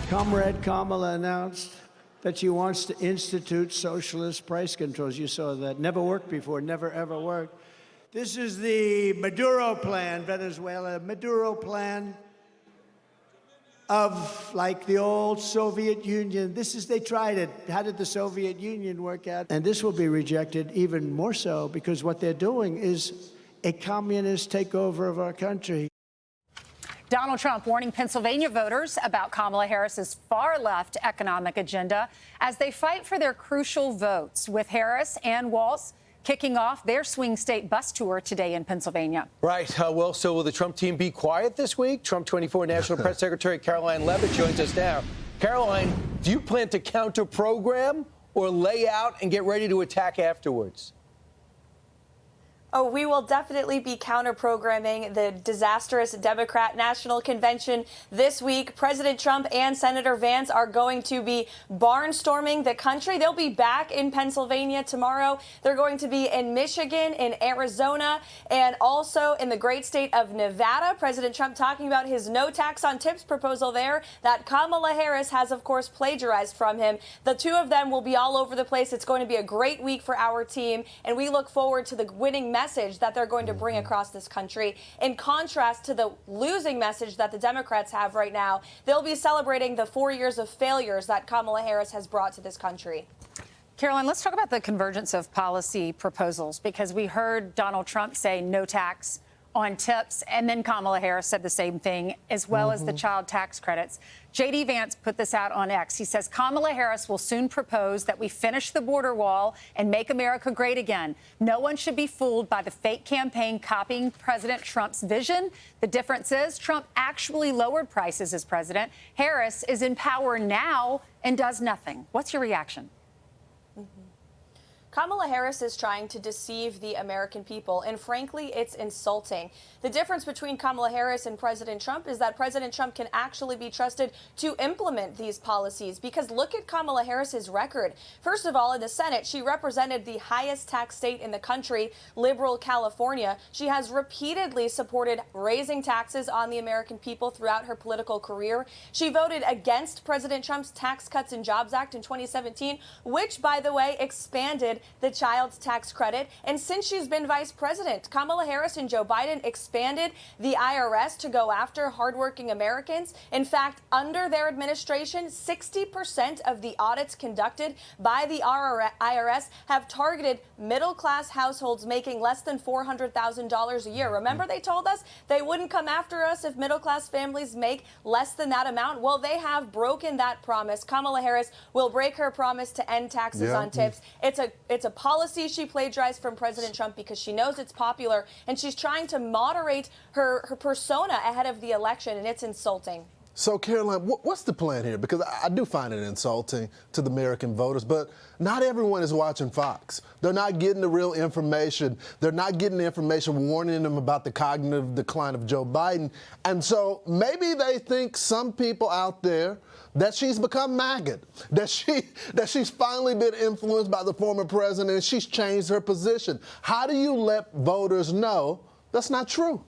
Comrade Kamala announced that she wants to institute socialist price controls. You saw that. Never worked before, never ever worked. This is the Maduro plan, Venezuela. Maduro plan of like the old Soviet Union. They tried it. How did the Soviet Union work out? And this will be rejected even more so because what they're doing is a communist takeover of our country. Donald Trump warning Pennsylvania voters about Kamala Harris's far-left economic agenda as they fight for their crucial votes, with Harris and Walz kicking off their swing state bus tour today in Pennsylvania. Right. Well, so will the Trump team be quiet this week? Trump 24 National Press Secretary Karoline Leavitt joins us now. Caroline, do you plan to counter-program or lay out and get ready to attack afterwards? Oh, we will definitely be counter-programming the disastrous Democrat National Convention this week. President Trump and Senator Vance are going to be barnstorming the country. They'll be back in Pennsylvania tomorrow. They're going to be in Michigan, in Arizona, and also in the great state of Nevada. President Trump talking about his no tax on tips proposal there that Kamala Harris has, of course, plagiarized from him. The two of them will be all over the place. It's going to be a great week for our team, and we look forward to the winning message that they're going to bring across this country. In contrast to the losing message that the Democrats have right now, they'll be celebrating the 4 years of failures that Kamala Harris has brought to this country. Caroline, let's talk about the convergence of policy proposals, because we heard Donald Trump say no tax on tips, and then Kamala Harris said the same thing, as well as the child tax credits. J.D. Vance put this out on X. He says Kamala Harris will soon propose that we finish the border wall and make America great again. No one should be fooled by the fake campaign copying President Trump's vision. The difference is Trump actually lowered prices as president. Harris is in power now and does nothing. What's your reaction? Kamala Harris is trying to deceive the American people, and frankly, it's insulting. The difference between Kamala Harris and President Trump is that President Trump can actually be trusted to implement these policies, because look at Kamala Harris's record. First of all, in the Senate, she represented the highest tax state in the country, liberal California. She has repeatedly supported raising taxes on the American people throughout her political career. She voted against President Trump's Tax Cuts and Jobs Act in 2017, which, by the way, expanded the child tax credit. And since she's been vice president, Kamala Harris and Joe Biden expanded the IRS to go after hardworking Americans. In fact, under their administration, 60% of the audits conducted by the IRS have targeted middle-class households making less than $400,000 a year. Remember, they told us they wouldn't come after us if middle-class families make less than that amount? Well, they have broken that promise. Kamala Harris will break her promise to end taxes on tips. It's a policy she plagiarized from President Trump because she knows it's popular, and she's trying to moderate her persona ahead of the election, and it's insulting. So, Caroline, what's the plan here? Because I do find it insulting to the American voters, but not everyone is watching Fox. They're not getting the real information. They're not getting the information warning them about the cognitive decline of Joe Biden. And so maybe they think, some people out there, that she's become maggot, that she's finally been influenced by the former president and she's changed her position. How do you let voters know that's not true?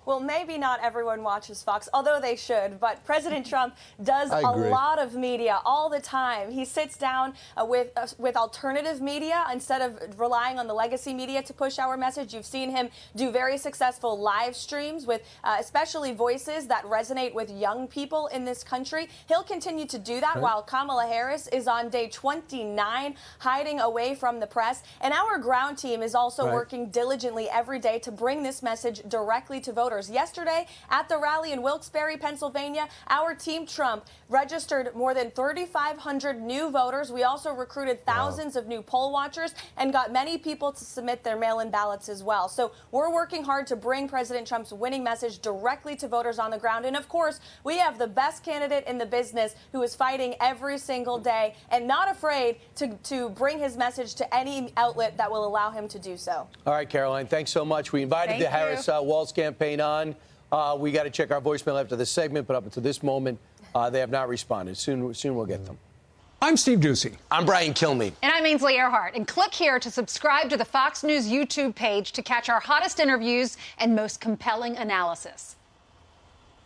Well, maybe not everyone watches Fox, although they should, but President Trump does a lot of media all the time. He sits down with alternative media instead of relying on the legacy media to push our message. You've seen him do very successful live streams with especially voices that resonate with young people in this country. He'll continue to do that while Kamala Harris is on day 29 hiding away from the press. And our ground team is also working diligently every day to bring this message directly to voters. Yesterday, at the rally in Wilkes-Barre, Pennsylvania, our team Trump registered more than 3,500 new voters. We also recruited thousands of new poll watchers and got many people to submit their mail-in ballots as well. So we're working hard to bring President Trump's winning message directly to voters on the ground. And of course, we have the best candidate in the business who is fighting every single day and not afraid to bring his message to any outlet that will allow him to do so. All right, Caroline, thanks so much. We invited the Harris-Walz campaign on. We got to check our voicemail after this segment, but up until this moment, they have not responded. Soon we'll get them. I'm Steve Doocy. I'm Brian Kilmeade. And I'm Ainsley Earhart. And click here to subscribe to the Fox News YouTube page to catch our hottest interviews and most compelling analysis.